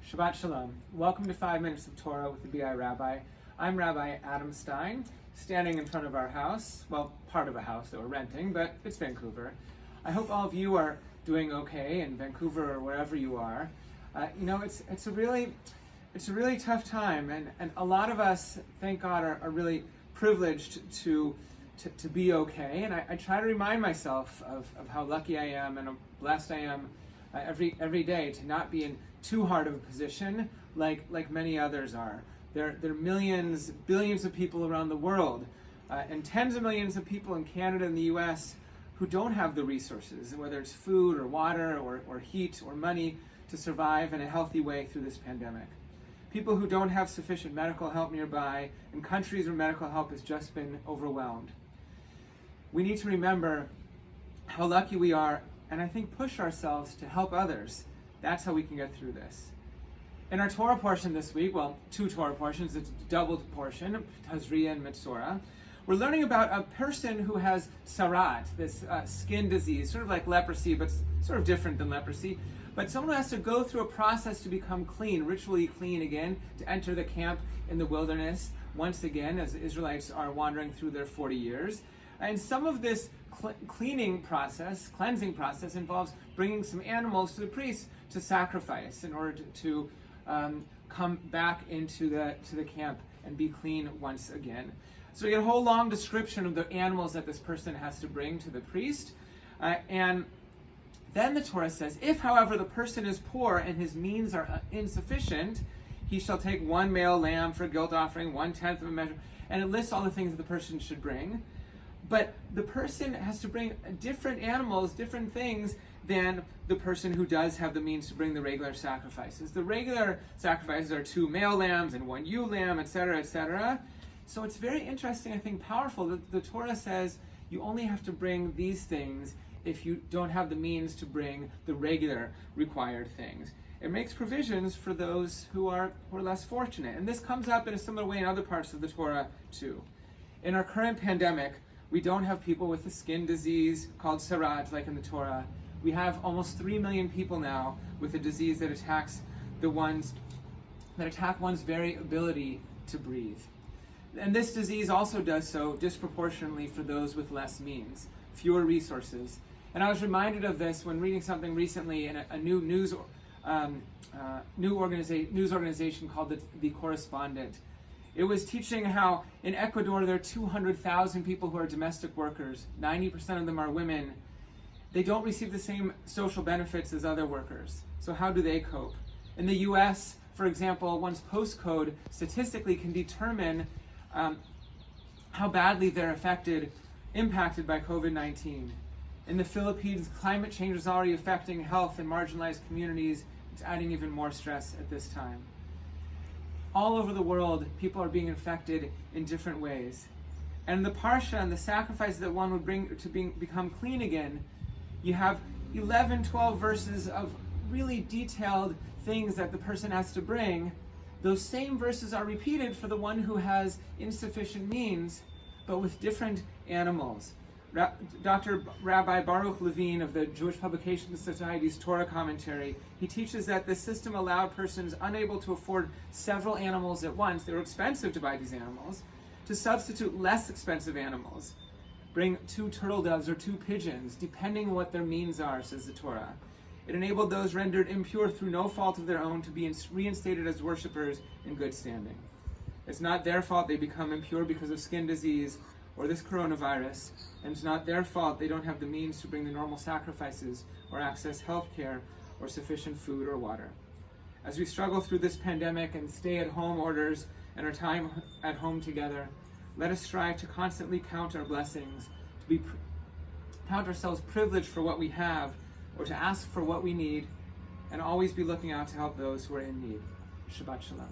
Shabbat Shalom. Welcome to 5 Minutes of Torah with the BI Rabbi. I'm Rabbi Adam Stein, standing in front of our house. Well, part of a house that we're renting, but it's Vancouver. I hope all of you are doing okay in Vancouver or wherever you are. It's a really tough time, and a lot of us, thank God, are really privileged to be okay. And I try to remind myself of how lucky I am and how blessed I am every day to not be in too hard of a position like many others are. There are millions, billions of people around the world, and tens of millions of people in Canada and the US who don't have the resources, whether it's food or water or heat or money, to survive in a healthy way through this pandemic. People who don't have sufficient medical help nearby, in countries where medical help has just been overwhelmed. We need to remember how lucky we are, and I think push ourselves to help others. That's how we can get through this. In our Torah portion this week, well, 2 Torah portions, it's a doubled portion, Tazria and Mitzora. We're learning about a person who has sarat, this skin disease, sort of like leprosy, but sort of different than leprosy. But someone who has to go through a process to become clean, ritually clean again, to enter the camp in the wilderness once again, as the Israelites are wandering through their 40 years. And some of this cleansing process involves bringing some animals to the priest to sacrifice in order to come back into the camp and be clean once again. So we get a whole long description of the animals that this person has to bring to the priest. And then the Torah says, if, however, the person is poor and his means are insufficient, he shall take 1 male lamb for a guilt offering, 1/10 of a measure, and it lists all the things that the person should bring. But the person has to bring different animals, different things, than the person who does have the means to bring the regular sacrifices. The regular sacrifices are 2 male lambs and 1 ewe lamb, etc., etc. So it's very interesting, I think, powerful. The Torah says you only have to bring these things if you don't have the means to bring the regular required things. It makes provisions for those who are less fortunate. And this comes up in a similar way in other parts of the Torah too. In our current pandemic, we don't have people with a skin disease called sarat like in the Torah. We have almost 3 million people now with a disease that attacks one's very ability to breathe. And this disease also does so disproportionately for those with less means, fewer resources. And I was reminded of this when reading something recently in a new news organization called The Correspondent. It was teaching how in Ecuador there are 200,000 people who are domestic workers. 90% of them are women. They don't receive the same social benefits as other workers. So how do they cope? In the US, for example, one's postcode statistically can determine how badly they're impacted by COVID-19. In the Philippines, climate change is already affecting health and marginalized communities. It's adding even more stress at this time. All over the world, people are being infected in different ways. And the parsha and the sacrifices that one would bring to become clean again, you have 11, 12 verses of really detailed things that the person has to bring. Those same verses are repeated for the one who has insufficient means, but with different animals. Dr. Rabbi Baruch Levine of the Jewish Publication Society's Torah commentary, he teaches that this system allowed persons unable to afford several animals at once, they were expensive to buy these animals, to substitute less expensive animals. Bring 2 turtle doves or 2 pigeons, depending on what their means are, says the Torah. It enabled those rendered impure through no fault of their own to be reinstated as worshipers in good standing. It's not their fault they become impure because of skin disease or this coronavirus, and it's not their fault they don't have the means to bring the normal sacrifices or access health care or sufficient food or water. As we struggle through this pandemic and stay-at-home orders and our time at home together, let us strive to constantly count our blessings, count ourselves privileged for what we have, or to ask for what we need, and always be looking out to help those who are in need. Shabbat Shalom.